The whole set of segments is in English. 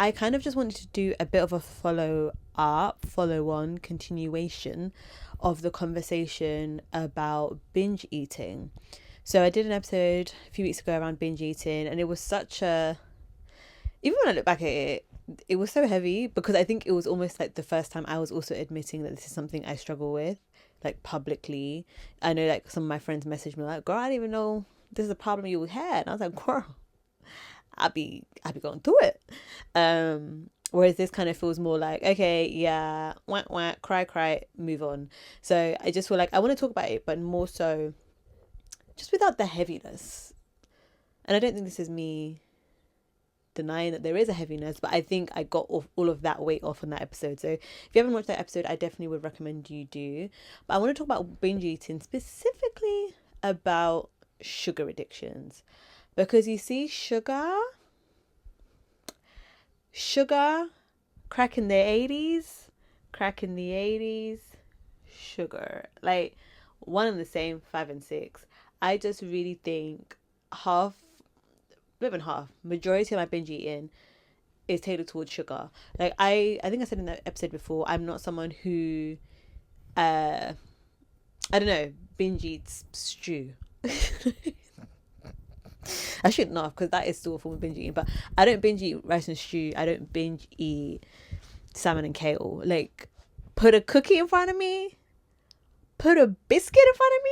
I kind of just wanted to do a bit of a follow on continuation of the conversation about binge eating. So I did an episode a few weeks ago around binge eating, and it was such a, even when I look back at it, it was so heavy because I think it was almost like the first time I was also admitting that this is something I struggle with, like publicly. I know like some of my friends messaged me like, girl, I didn't even know this is a problem you had. And I was like, girl, I be going through it. Whereas this kind of feels more like, okay, yeah, whack whack, cry, move on. So I just feel like I want to talk about it, but more so just without the heaviness. And I don't think this is me denying that there is a heaviness, but I think I got off all of that weight off on that episode. So if you haven't watched that episode, I definitely would recommend you do. But I want to talk about binge eating, specifically about sugar addictions, because you see, sugar, crack in the 80s, sugar, like one and the same, 5 and 6. I just really think half, not even half, majority of my binge eating is tailored towards sugar. Like I think I said in that episode before, I'm not someone who I don't know, binge eats stew. I shouldn't have, because that is still a form of binge eating, but I don't binge eat rice and stew. I don't binge eat salmon and kale. Like, put a cookie in front of me, put a biscuit in front of me,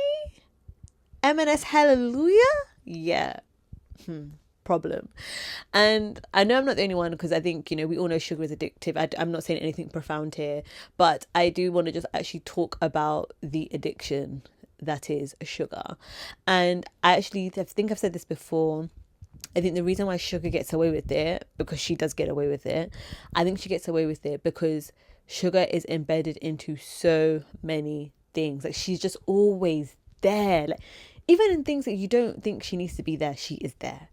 M&S hallelujah, yeah, problem. And I know I'm not the only one, because I think, you know, we all know sugar is addictive. I'm not saying anything profound here, but I do want to just actually talk about the addiction that is sugar. And I think I've said this before. I think the reason why sugar gets away with it, because she does get away with it, I think she gets away with it because sugar is embedded into so many things. Like, she's just always there. Like, even in things that you don't think she needs to be there, she is there.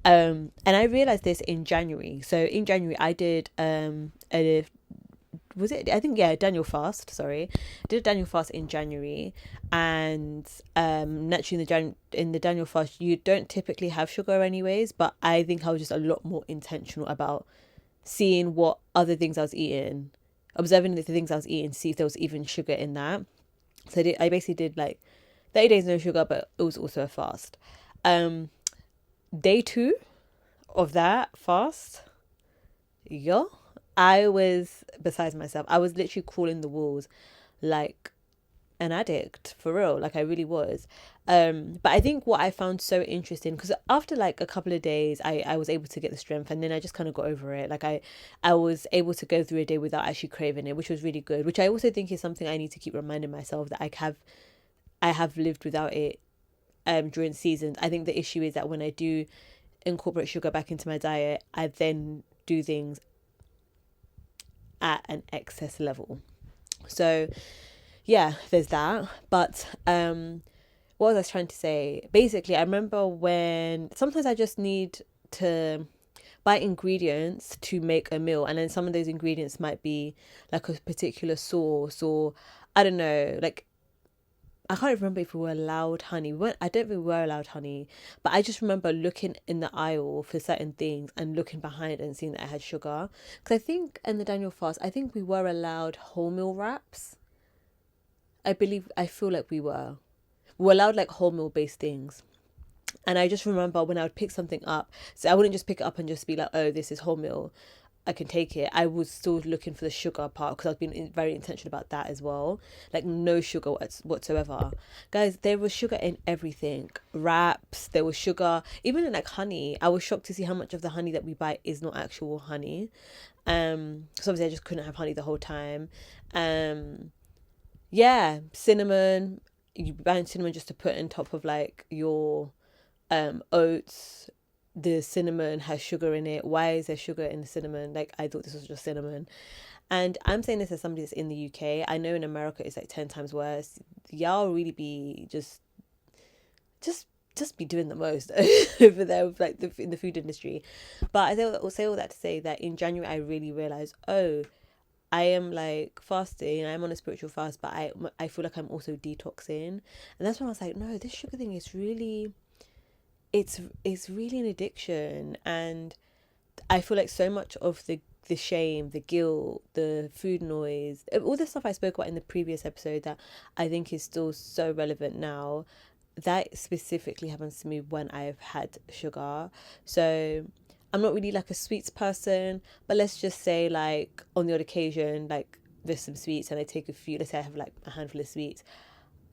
And I realized this in January. So in January I did Daniel fast, sorry. I did a Daniel fast in January, and naturally in the Daniel fast you don't typically have sugar anyways, but I think I was just a lot more intentional about seeing what other things I was eating, observing the things I was eating, see if there was even sugar in that. So I basically did like 30 days no sugar, but it was also a fast. Day 2 of that fast, yeah, I was besides myself. I was literally crawling the walls like an addict, for real. Like, I really was. But I think what I found so interesting, because after like a couple of days I was able to get the strength, and then I just kind of got over it. Like, I was able to go through a day without actually craving it, which was really good, which I also think is something I need to keep reminding myself, that I have lived without it during seasons. I think the issue is that when I do incorporate sugar back into my diet, I then do things at an excess level. So yeah, there's that. But what was I trying to say? Basically, I remember when sometimes I just need to buy ingredients to make a meal, and then some of those ingredients might be like a particular sauce, or I don't know, like, I can't remember if we were allowed honey. I don't think we were allowed honey, but I just remember looking in the aisle for certain things and looking behind and seeing that I had sugar. Because I think in the Daniel fast, I think we were allowed wholemeal wraps. I feel like we were. We were allowed like wholemeal based things. And I just remember when I would pick something up, so I wouldn't just pick it up and just be like, oh, this is wholemeal, I can take it. I was still looking for the sugar part, because I've been very intentional about that as well. Like, no sugar whatsoever. Guys, there was sugar in everything. Wraps, there was sugar. Even in like honey, I was shocked to see how much of the honey that we buy is not actual honey. So obviously I just couldn't have honey the whole time. Yeah, cinnamon. You buy cinnamon just to put on top of like your oats. The cinnamon has sugar in it. Why is there sugar in the cinnamon? Like, I thought this was just cinnamon. And I'm saying this as somebody that's in the UK. I know in America it's like 10 times worse. Y'all really be just be doing the most over there with like in the food industry. But I will say all that to say that in January I really realized, oh, I am like fasting, I'm on a spiritual fast, but I feel like I'm also detoxing. And that's when I was like, no, this sugar thing is really, it's really an addiction. And I feel like so much of the shame, the guilt, the food noise, all the stuff I spoke about in the previous episode that I think is still so relevant now, that specifically happens to me when I've had sugar. So I'm not really like a sweets person, but let's just say like on the odd occasion, like there's some sweets and I take a few, let's say I have like a handful of sweets,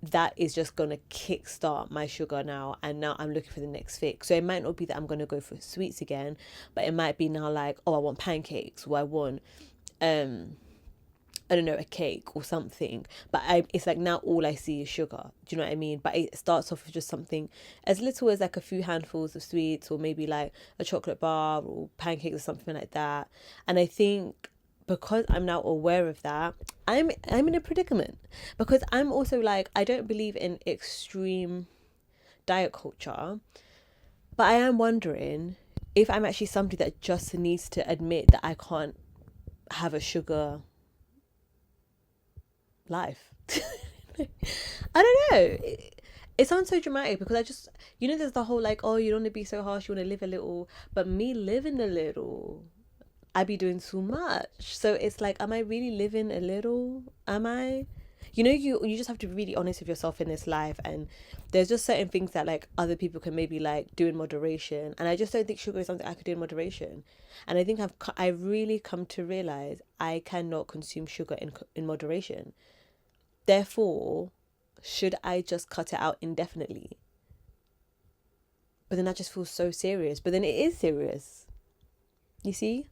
that is just going to kickstart my sugar now, and now I'm looking for the next fix. So it might not be that I'm going to go for sweets again, but it might be now like, oh, I want pancakes, or I want um I don't know, a cake or something. But it's like now all I see is sugar. Do you know what I mean? But it starts off with just something as little as like a few handfuls of sweets, or maybe like a chocolate bar or pancakes or something like that. And I think because I'm now aware of that, I'm in a predicament, because I'm also like, I don't believe in extreme diet culture, but I am wondering if I'm actually somebody that just needs to admit that I can't have a sugar life. I don't know. It sounds so dramatic because I just, there's the whole like, oh, you don't want to be so harsh, you want to live a little. But me living a little, I be doing too much. So it's like, am I really living a little? Am I? You just have to be really honest with yourself in this life, and there's just certain things that like other people can maybe like do in moderation, and I just don't think sugar is something I could do in moderation. And I think I really come to realize I cannot consume sugar in moderation. Therefore, should I just cut it out indefinitely? But then that just feels so serious. But then it is serious. You see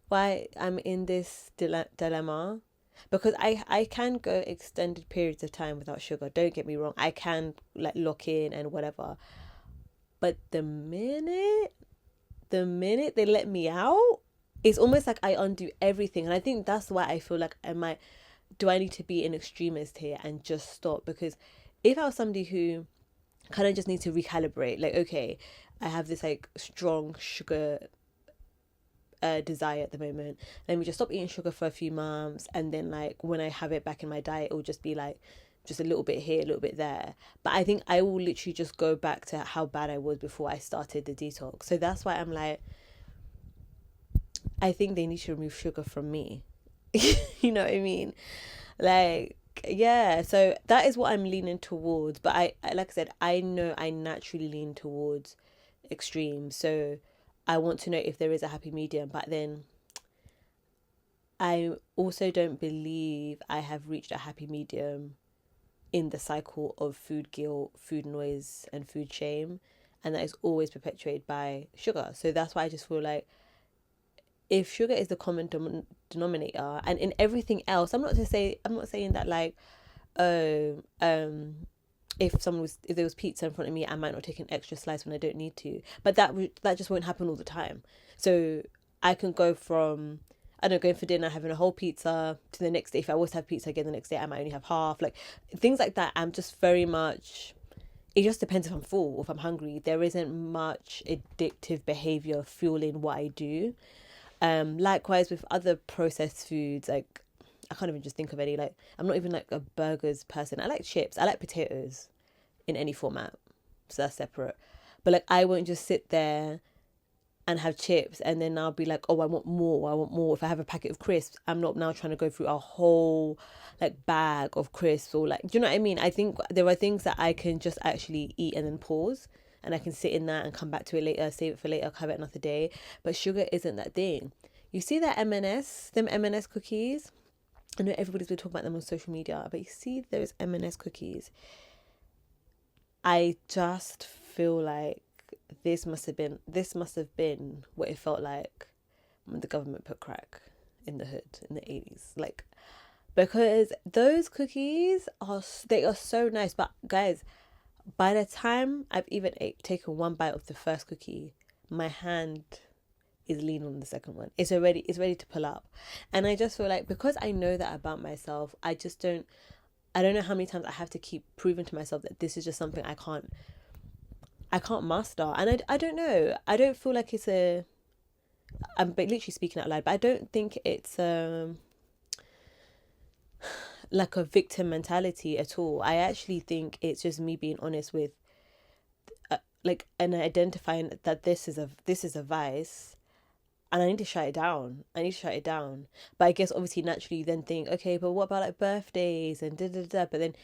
why I'm in this dilemma? Because I can go extended periods of time without sugar. Don't get me wrong. I can like lock in and whatever. But the minute they let me out, it's almost like I undo everything. And I think that's why I feel like do I need to be an extremist here and just stop? Because if I was somebody who kind of just needs to recalibrate, like, okay, I have this like strong sugar desire at the moment, let me just stop eating sugar for a few months, and then like when I have it back in my diet, it will just be like just a little bit here, a little bit there. But I think I will literally just go back to how bad I was before I started the detox. So that's why I'm like, I think they need to remove sugar from me. You know what I mean? Like, yeah, so that is what I'm leaning towards. But I like I said, I know I naturally lean towards extreme. So I want to know if there is a happy medium. But then I also don't believe I have reached a happy medium in the cycle of food guilt, food noise, and food shame. And that is always perpetuated by sugar. So that's why I just feel like if sugar is the common denominator, and in everything else, I'm not saying that like, oh, if there was pizza in front of me, I might not take an extra slice when I don't need to, but that just won't happen all the time. So I can go from, I don't know, going for dinner, having a whole pizza, to the next day. If I was to have pizza again the next day, I might only have half, like things like that. I'm just very much, it just depends if I'm full or if I'm hungry. There isn't much addictive behavior fueling what I do. Likewise with other processed foods, like I can't even just think of any. Like I'm not even like a burgers person. I like chips. I like potatoes in any format, so that's separate. But like I won't just sit there and have chips and then I'll be like, oh, I want more. I want more. If I have a packet of crisps, I'm not now trying to go through a whole like bag of crisps, or like, do you know what I mean? I think there are things that I can just actually eat and then pause, and I can sit in that and come back to it later, save it for later, have it another day. But sugar isn't that thing. You see that them M&S cookies? I know everybody's been talking about them on social media, but you see those M&S cookies, I just feel like this must have been what it felt like when the government put crack in the hood in the 80s. Like, because those cookies they are so nice. But guys, by the time I've even taken one bite of the first cookie, my hand is leaning on the second one. It's ready to pull up. And I just feel like, because I know that about myself, I don't know how many times I have to keep proving to myself that this is just something I can't master. And I don't know. I don't feel like I'm literally speaking out loud, but I don't think it's like a victim mentality at all. I actually think it's just me being honest with like, and identifying that this is a vice, and I need to shut it down. But I guess obviously naturally you then think, okay, but what about like birthdays and da da da? But then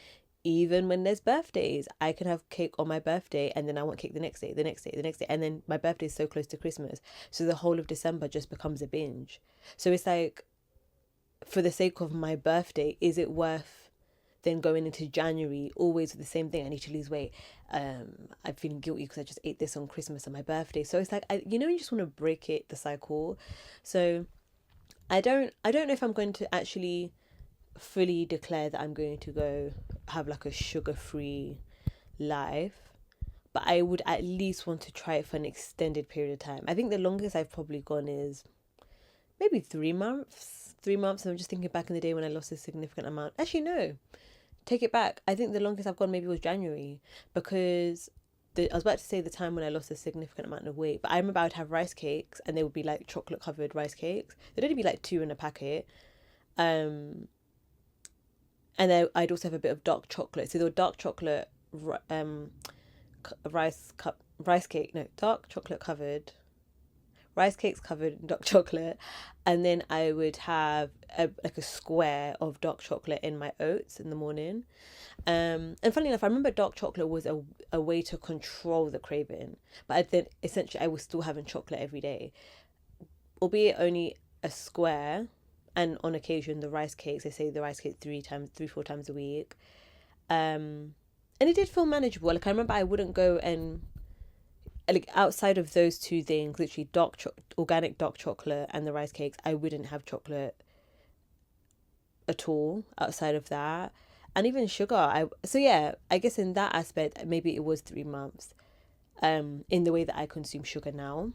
even when there's birthdays, I can have cake on my birthday and then I want cake the next day, the next day. And then my birthday is so close to Christmas. So the whole of December just becomes a binge. So it's like, for the sake of my birthday, is it worth then going into January always with the same thing? I need to lose weight. I'm feeling guilty because I just ate this on Christmas and my birthday. So it's like, you just want to break the cycle. So I don't know if I'm going to actually fully declare that I'm going to go have like a sugar-free life, but I would at least want to try it for an extended period of time. I think the longest I've probably gone is maybe 3 months. 3 months. And I'm just thinking back in the day when I lost a significant amount. Actually, no, take it back. I think the longest I've gone maybe was January, because I was about to say the time when I lost a significant amount of weight, but I remember I would have rice cakes and they would be like chocolate covered rice cakes. They'd only be like 2 in a packet. And then I'd also have a bit of dark chocolate. So there were dark chocolate rice cake, no, dark chocolate covered rice cakes covered in dark chocolate, and then I would have like a square of dark chocolate in my oats in the morning. And funny enough, I remember dark chocolate was a way to control the craving, but then essentially I was still having chocolate every day, albeit only a square, and on occasion the rice cakes. I say the rice cake 3, 4 times a week. And it did feel manageable. Like I remember I wouldn't go and, like, outside of those two things, literally organic dark chocolate and the rice cakes, I wouldn't have chocolate at all outside of that. And even sugar, I guess in that aspect maybe it was 3 months, in the way that I consume sugar now.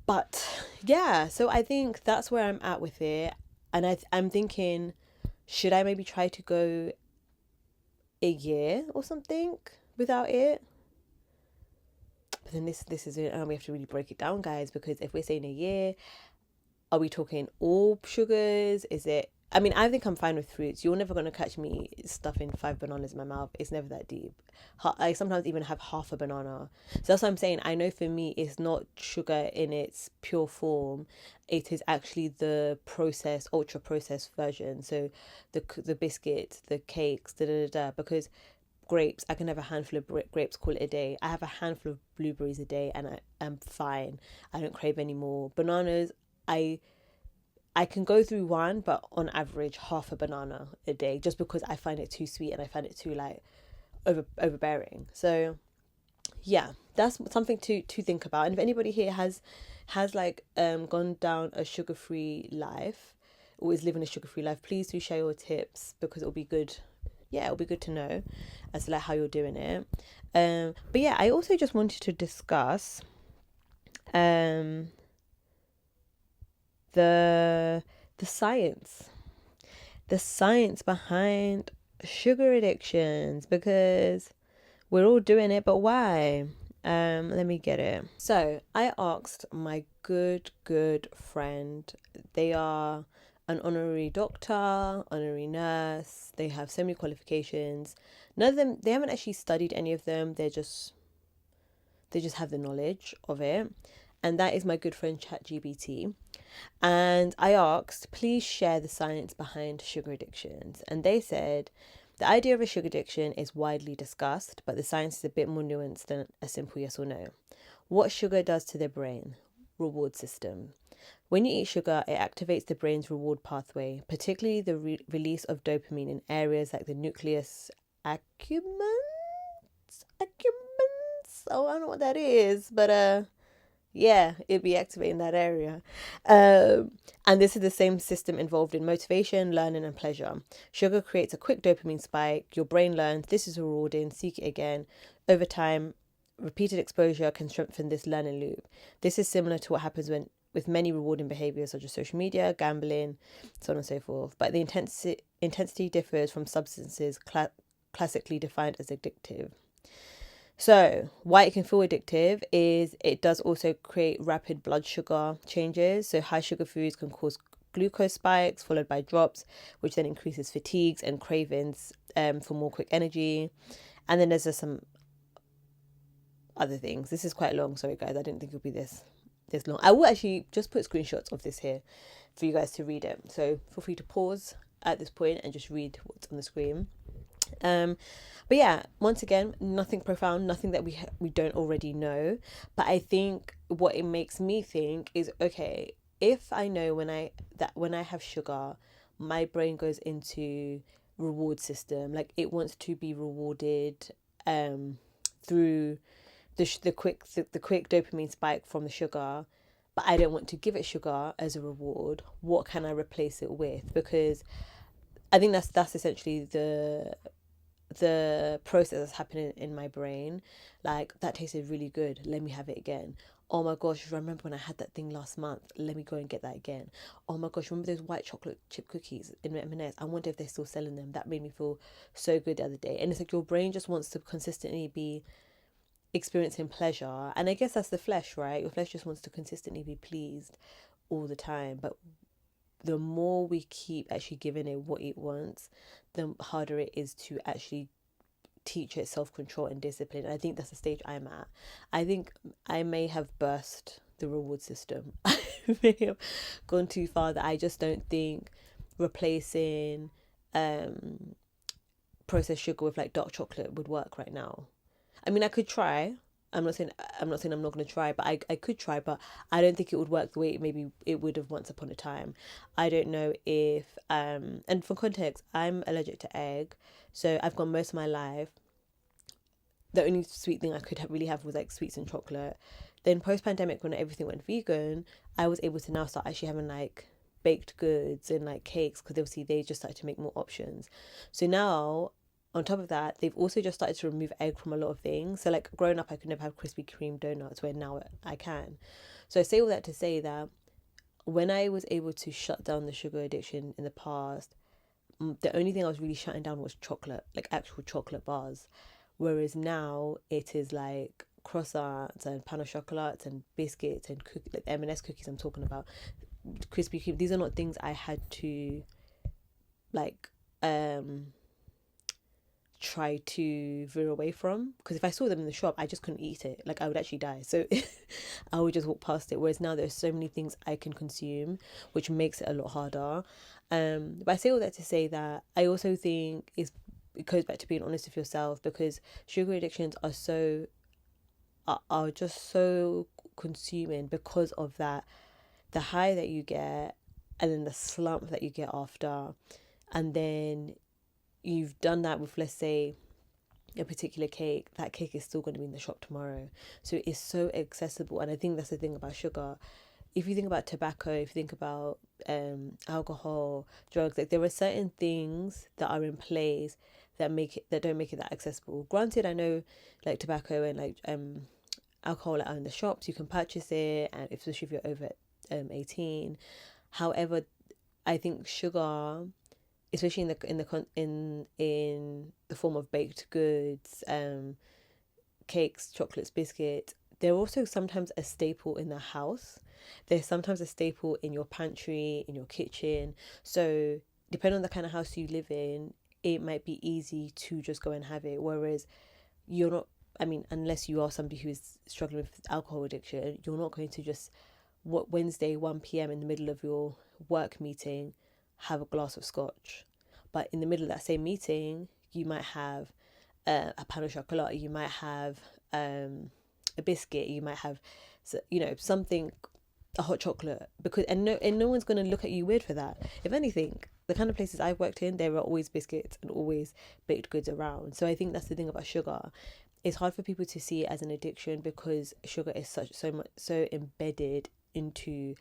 But yeah, so I think that's where I'm at with it. And I'm thinking, should I maybe try to go a year or something without it? But then this is it, and we have to really break it down, guys, because if we're saying a year, are we talking all sugars? Is it, I mean, I think I'm fine with fruits. You're never going to catch me stuffing 5 bananas in my mouth. It's never that deep. I sometimes even have half a banana. So that's what I'm saying. I know for me, it's not sugar in its pure form. It is actually the processed, ultra processed version. So the biscuits, the cakes, da da da. Because grapes, I can have a handful of grapes, call it a day. I have a handful of blueberries a day, and I'm fine. I don't crave anymore. Bananas, I can go through one, but on average, half a banana a day, just because I find it too sweet and I find it too like overbearing. So yeah, that's something to think about. And if anybody here has like gone down a sugar-free life, or is living a sugar-free life, please do share your tips, because it'll be good. Yeah, it'll be good to know as to like how you're doing it. But yeah, I also just wanted to discuss the science, behind sugar addictions, because we're all doing it, but why? Let me get it. So I asked my good friend. They are an honorary doctor, honorary nurse. They have so many qualifications. None of them, they haven't actually studied any of them. They just have the knowledge of it. And that is my good friend ChatGPT. And I asked, please share the science behind sugar addictions. And they said, the idea of a sugar addiction is widely discussed, but the science is a bit more nuanced than a simple yes or no. What sugar does to the brain? Reward system. When you eat sugar, it activates the brain's reward pathway, particularly the release of dopamine in areas like the nucleus accumbens. Oh, I don't know what that is, but yeah, it'd be activating that area. And this is the same system involved in motivation, learning, and pleasure. Sugar creates a quick dopamine spike. Your brain learns this is rewarding, seek it again. Over time, repeated exposure can strengthen this learning loop. This is similar to what happens with many rewarding behaviors such as social media, gambling, so on and so forth. But the intensity differs from substances classically defined as addictive. So, why it can feel addictive is it does also create rapid blood sugar changes. So, high sugar foods can cause glucose spikes followed by drops, which then increases fatigues and cravings for more quick energy. And then there's just some other things. This is quite long. Sorry, guys. I didn't think it would be this there's long. I will actually just put screenshots of this here for you guys to read it. So feel free to pause at this point and just read what's on the screen. But yeah, once again, nothing profound, nothing that we don't already know. But I think what it makes me think is, okay, if I know when I have sugar, my brain goes into reward system, like it wants to be rewarded through the quick dopamine spike from the sugar, but I don't want to give it sugar as a reward. What can I replace it with? Because I think that's essentially the process that's happening in my brain. Like, that tasted really good, let me have it again. Oh my gosh, remember when I had that thing last month, let me go and get that again. Oh my gosh, remember those white chocolate chip cookies in M&S? I wonder if they're still selling them. That made me feel so good the other day. And it's like your brain just wants to consistently be experiencing pleasure. And I guess that's the flesh, right? Your flesh just wants to consistently be pleased all the time. But the more we keep actually giving it what it wants, the harder it is to actually teach it self-control and discipline. And I think that's the stage I'm at. I think I may have burst the reward system. I may have gone too far, that I just don't think replacing processed sugar with like dark chocolate would work right now. I mean, I could try. I'm not saying I'm not going to try, but I could try, but I don't think it would work the way maybe it would have once upon a time. I don't know if and for context, I'm allergic to egg, so I've gone most of my life. The only sweet thing I could really have was like sweets and chocolate. Then post pandemic, when everything went vegan, I was able to now start actually having like baked goods and like cakes, because obviously they just started to make more options. So now, on top of that, they've also just started to remove egg from a lot of things. So like growing up, I could never have Krispy Kreme donuts, where now I can. So I say all that to say that when I was able to shut down the sugar addiction in the past, the only thing I was really shutting down was chocolate, like actual chocolate bars. Whereas now it is like croissants and pain au chocolat and biscuits and like M&S cookies I'm talking about, Krispy Kreme. These are not things I had to like try to veer away from, because if I saw them in the shop, I just couldn't eat it. Like, I would actually die. So I would just walk past it. Whereas now there's so many things I can consume, which makes it a lot harder. But I say all that to say that I also think it goes back to being honest with yourself, because sugar addictions are just so consuming because of that, the high that you get, and then the slump that you get after, and then you've done that with, let's say, a particular cake. That cake is still going to be in the shop tomorrow, so it's so accessible. And I think that's the thing about sugar. If you think about tobacco, if you think about alcohol, drugs, like there are certain things that are in place that don't make it that accessible. Granted, I know like tobacco and like alcohol are in the shops, you can purchase it, and especially if you're over 18. However, I think sugar, especially in the form of baked goods, cakes, chocolates, biscuits, they're also sometimes a staple in the house. They're sometimes a staple in your pantry, in your kitchen. So depending on the kind of house you live in, it might be easy to just go and have it. Whereas you're not, I mean, unless you are somebody who is struggling with alcohol addiction, you're not going to just, Wednesday 1 p.m. in the middle of your work meeting, have a glass of scotch. But in the middle of that same meeting, you might have a pain au chocolat, you might have a biscuit, you might have, something, a hot chocolate, because no one's going to look at you weird for that. If anything, the kind of places I've worked in, there are always biscuits and always baked goods around. So I think that's the thing about sugar. It's hard for people to see it as an addiction, because sugar is so embedded into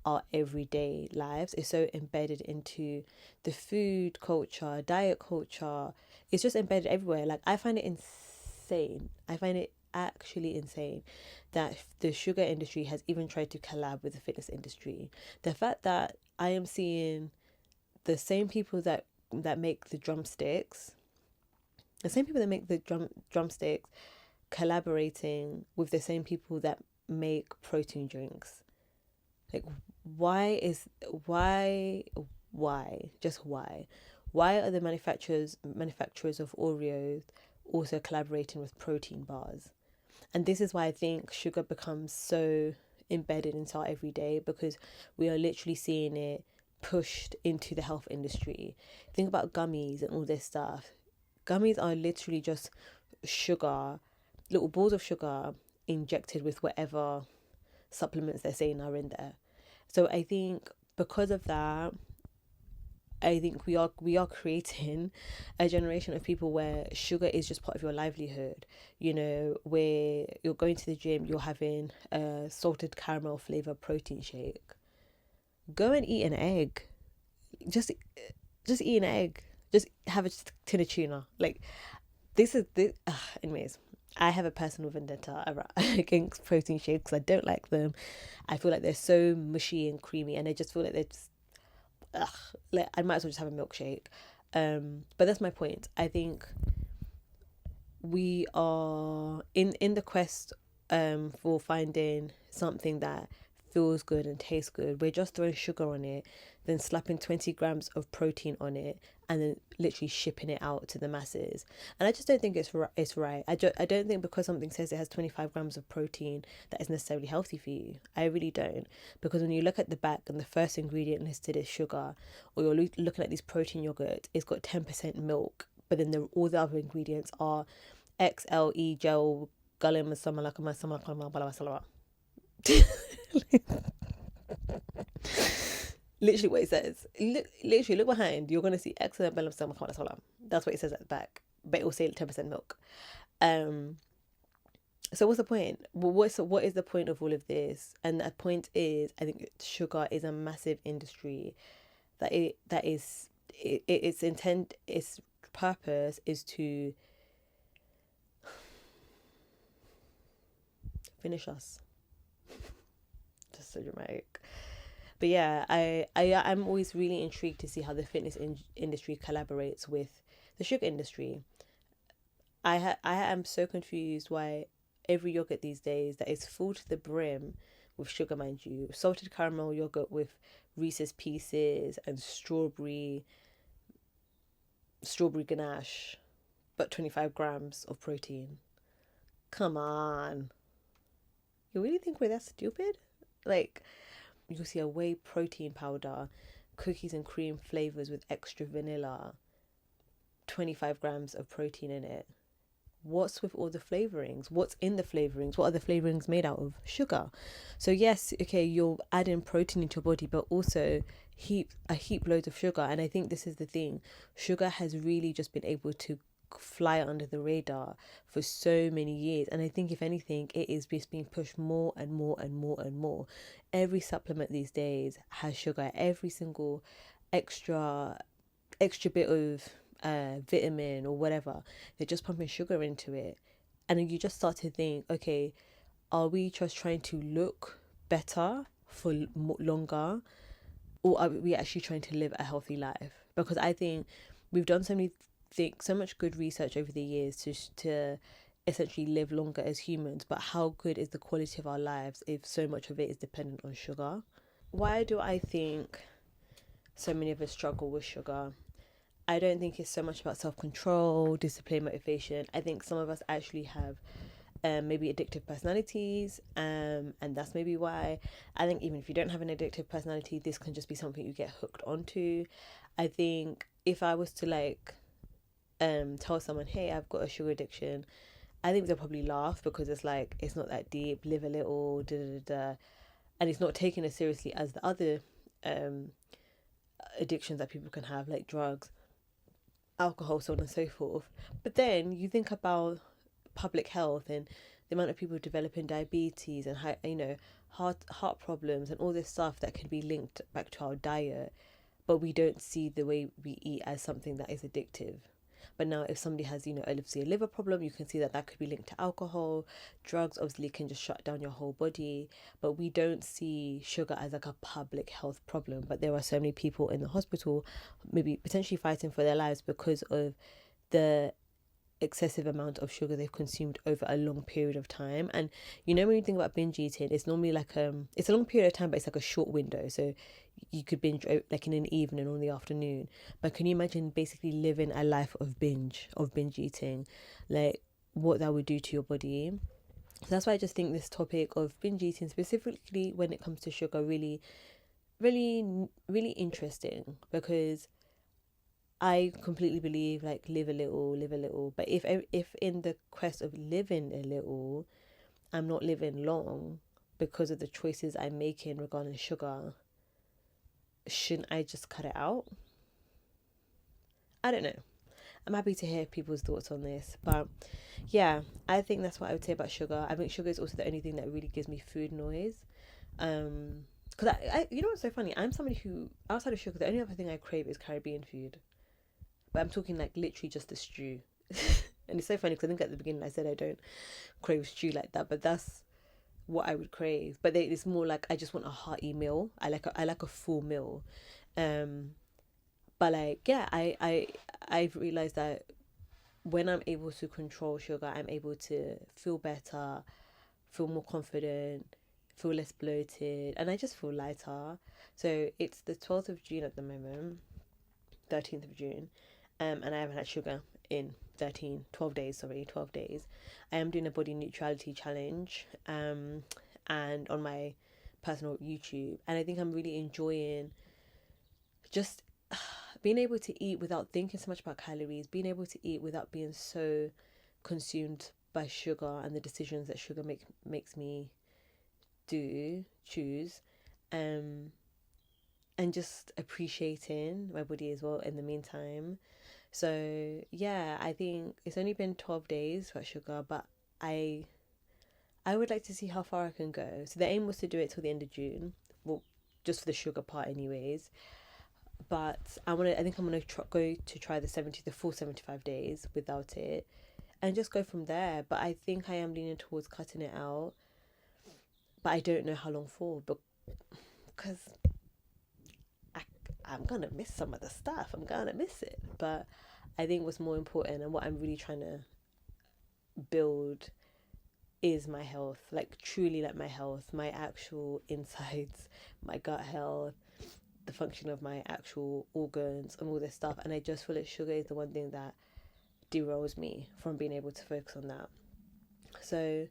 our everyday lives. It's so embedded into the food culture, diet culture. It's just embedded everywhere. Like, I find it insane. I find it actually insane that the sugar industry has even tried to collab with the fitness industry. The fact that I am seeing the same people that make the drumsticks, collaborating with the same people that make protein drinks. Like, why just why are the manufacturers of Oreos also collaborating with protein bars? And this is why I think sugar becomes so embedded into our everyday, because we are literally seeing it pushed into the health industry. Think about gummies and all this stuff. Gummies are literally just sugar, little balls of sugar injected with whatever supplements they're saying are in there. So I think because of that, I think we are creating a generation of people where sugar is just part of your livelihood. You know, where you're going to the gym, you're having a salted caramel flavor protein shake. Go and eat an egg. Just just eat an egg. Just have a tin of tuna. Like, this is this. Anyways, I have a personal vendetta against protein shakes. I don't like them. I feel like they're so mushy and creamy, and I just feel like they're just, ugh, like I might as well just have a milkshake. But that's my point. I think we are in the quest for finding something that feels good and tastes good. We're just throwing sugar on it, then slapping 20 grams of protein on it, and then literally shipping it out to the masses. And I just don't think it's right. I don't think because something says it has 25 grams of protein that is necessarily healthy for you. I really don't. Because when you look at the back and the first ingredient listed is sugar, or you're looking at these protein yogurt, it's got 10% milk, but then all the other ingredients are XLE gel galim masama. Literally what it says. Literally look behind. You're gonna see excellent belem sama. That's what it says at the back, but it will say 10% milk. So what's the point? What is the point of all of this? And the point is, I think sugar is a massive industry its purpose is to finish us. Just so dramatic. But yeah, I'm always really intrigued to see how the fitness industry collaborates with the sugar industry. I am so confused why every yogurt these days that is full to the brim with sugar, mind you, salted caramel yogurt with Reese's Pieces and strawberry ganache, but 25 grams of protein. Come on. You really think we're that stupid? Like, you'll see a whey protein powder, cookies and cream flavors with extra vanilla, 25 grams of protein in it. What's with all the flavorings? What's in the flavorings? What are the flavorings made out of? Sugar. So yes, okay, you're adding protein into your body, but also heap loads of sugar. And I think this is the thing. Sugar has really just been able to fly under the radar for so many years, and I think if anything it is just being pushed more and more and more and more. Every supplement these days has sugar. Every single extra bit of vitamin or whatever, they're just pumping sugar into it. And then you just start to think, okay, are we just trying to look better for longer, or are we actually trying to live a healthy life? Because I think we've done so much good research over the years to essentially live longer as humans, but how good is the quality of our lives if so much of it is dependent on sugar? Why do I think so many of us struggle with sugar? I don't think it's so much about self-control, discipline, motivation. I think some of us actually have maybe addictive personalities, and that's maybe why. I think even if you don't have an addictive personality, this can just be something you get hooked onto. I think if I was to tell someone, hey, I've got a sugar addiction, I think they'll probably laugh, because it's like, it's not that deep, live a little, da da da, and it's not taken as seriously as the other addictions that people can have, like drugs, alcohol, so on and so forth. But then you think about public health and the amount of people developing diabetes and heart problems and all this stuff that can be linked back to our diet, but we don't see the way we eat as something that is addictive. But now if somebody has, a liver problem, you can see that could be linked to alcohol. Drugs obviously can just shut down your whole body. But we don't see sugar as like a public health problem. But there are so many people in the hospital, maybe potentially fighting for their lives because of the excessive amount of sugar they've consumed over a long period of time. And when you think about binge eating, it's normally like it's a long period of time, but it's like a short window. So you could binge like in an evening or in the afternoon. But can you imagine basically living a life of binge eating, like what that would do to your body? So that's why I just think this topic of binge eating, specifically when it comes to sugar, really, really, really interesting, because I completely believe like live a little, live a little. But if in the quest of living a little, I'm not living long because of the choices I'm making regarding sugar, shouldn't I just cut it out? I don't know. I'm happy to hear people's thoughts on this. But yeah, I think that's what I would say about sugar. I think sugar is also the only thing that really gives me food noise. Because you know what's so funny? I'm somebody who, outside of sugar, the only other thing I crave is Caribbean food. But I'm talking like literally just a stew. And it's so funny because I think at the beginning I said I don't crave stew like that, but that's what I would crave. But it's more like I just want a hearty meal. I like a full meal. Um, but like yeah, I've realized that when I'm able to control sugar, I'm able to feel better, feel more confident, feel less bloated, and I just feel lighter. So it's the 12th of June at the moment, 13th of June, and I haven't had sugar in 12 days, sorry, 12 days. I am doing a body neutrality challenge, and on my personal YouTube, and I think I'm really enjoying just being able to eat without thinking so much about calories, being able to eat without being so consumed by sugar and the decisions that sugar makes me choose, um, and just appreciating my body as well in the meantime. So yeah, I think it's only been 12 days for sugar, but I I would like to see how far I can go. So the aim was to do it till the end of June. Well, just for the sugar part, anyways. But I think I'm gonna try the full 75 days without it, and just go from there. But I think I am leaning towards cutting it out. But I don't know how long for, because I, I'm gonna miss some of the stuff. I'm gonna miss it. But I think what's more important and what I'm really trying to build is my health, like truly like my health, my actual insides, my gut health, the function of my actual organs and all this stuff. And I just feel like sugar is the one thing that derails me from being able to focus on that. So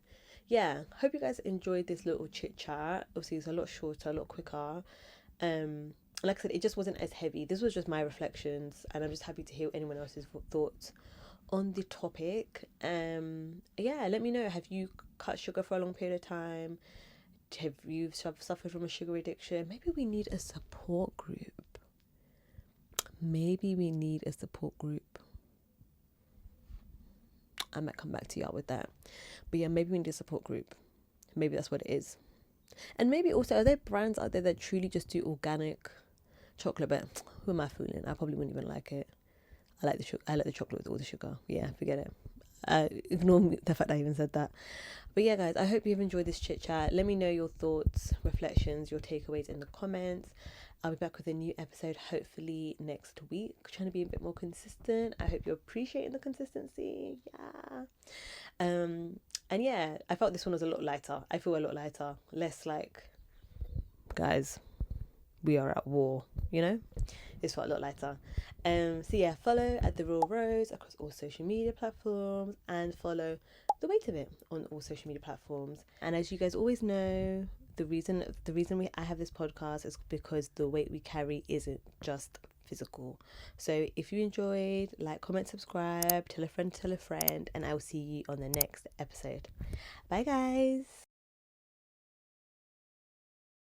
yeah, hope you guys enjoyed this little chit chat. Obviously it's a lot shorter, a lot quicker. Like I said, it just wasn't as heavy. This was just my reflections, and I'm just happy to hear anyone else's thoughts on the topic. Yeah, let me know, have you cut sugar for a long period of time? Have you suffered from a sugar addiction? Maybe we need a support group. Maybe we need a support group. I might come back to y'all with that. But yeah, maybe we need a support group. Maybe that's what it is. And maybe also, are there brands out there that truly just do organic chocolate? But who am I fooling? I probably wouldn't even like it. I like the chocolate with all the sugar. Yeah, forget it. Ignore the fact I even said that. But yeah, guys, I hope you've enjoyed this chit chat. Let me know your thoughts, reflections, your takeaways in the comments. I'll be back with a new episode hopefully next week. Trying to be a bit more consistent. I hope you're appreciating the consistency. Yeah. And yeah, I felt this one was a lot lighter. I feel a lot lighter. Less like, guys, we are at war, you know? This felt a lot lighter. So yeah, follow at The Real Rose across all social media platforms, and follow The Weight of It on all social media platforms. And as you guys always know, the reason I have this podcast is because the weight we carry isn't just physical. So if you enjoyed, like, comment, subscribe, tell a friend, and I will see you on the next episode. Bye guys.